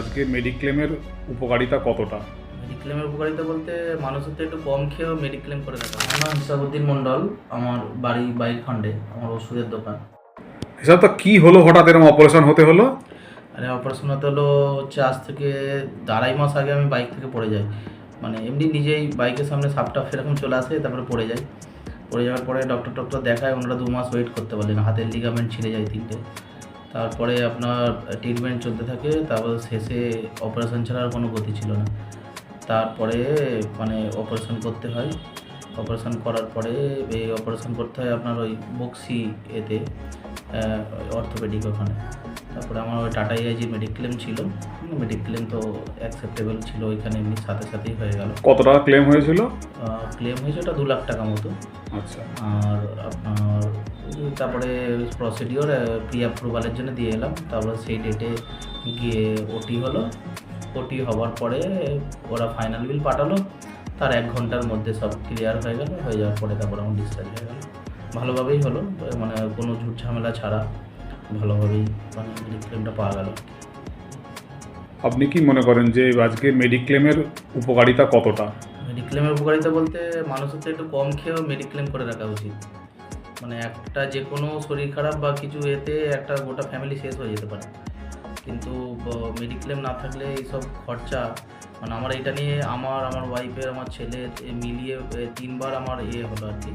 আজকে মেডিক্লেমের উপকারিতা কতটা? মেডিক্লেমের উপকারিতা বলতে মানুষের তো একটু কম খেয়েও মেডিক্লেম করে রাখা। আমার নাম হিসাবুদ্দিন মণ্ডল, আমার বাড়ি বাইকখণ্ডে, আমার ওষুধের দোকান। এসব তো কী হলো, হঠাৎ এরকম অপারেশন হতে হলো? আরে অপারেশন হতে হলো হচ্ছে আজ থেকে 2.5 মাস আগে আমি বাইক থেকে পড়ে যাই। মানে এমনি নিজেই বাইকের সামনে সাপটা এরকম চলে আসে, তারপরে পড়ে যাই। পড়ে যাওয়ার পরে ডক্টর দেখায়, ওনারা 2 মাস ওয়েট করতে বলেন, হাতের লিগামেন্ট ছিঁড়ে যায় 3টে। তারপরে আপনার ট্রিটমেন্ট চলতে থাকে, তারপর শেষে অপারেশন ছাড়া আর কোনো গতি ছিল না। তারপরে মানে অপারেশন করতে হয়। অপারেশন করার পরে এই অপারেশন করতে হয় আপনার ওই বক্সি এতে, অর্থোপেডিক ওখানে। তারপরে আমার ওই টাটা AIG মেডিক্লেম ছিল, মেডিক্লেম তো অ্যাকসেপ্টেবল ছিল ওইখানে, এমনি সাথে সাথেই হয়ে গেল। কত টাকা ক্লেম হয়েছিল? ক্লেম হয়েছে ওটা 2 লাখ টাকা মতো। আচ্ছা, আর আপনার তারপরে প্রসিডিওর প্রি অ্যাপ্রুভালের জন্য দিয়ে এলাম। তারপরে সেই ডেটে গিয়ে ওটি হলো। ওটি হওয়ার পরে ওরা ফাইনাল বিল পাঠালো, তার 1 ঘন্টার মধ্যে সব ক্লিয়ার হয়ে গেল। হয়ে যাওয়ার পরে তারপর আমার ডিসচার্জ হয়ে গেল। ভালোভাবেই হলো, মানে কোনো ঝুট ঝামেলা ছাড়া ভালোভাবেই মানে মেডিক্লেমটা পাওয়া গেল। আপনি কি মনে করেন যে আজকে মেডিক্লেমের উপকারিতা কতটা? মেডিক্লেমের উপকারিতা বলতে মানুষের তো একটু কম খেয়েও মেডিক্লেম করে রাখা উচিত। মানে একটা যে কোনো শরীর খারাপ বা কিছু এতে একটা গোটা ফ্যামিলি শেষ হয়ে যেতে পারে, কিন্তু মেডিক্লেম না থাকলে এইসব খরচা, মানে আমার এটা নিয়ে আমার ওয়াইফের, আমার ছেলের মিলিয়ে 3বার আমার হলো আর কি,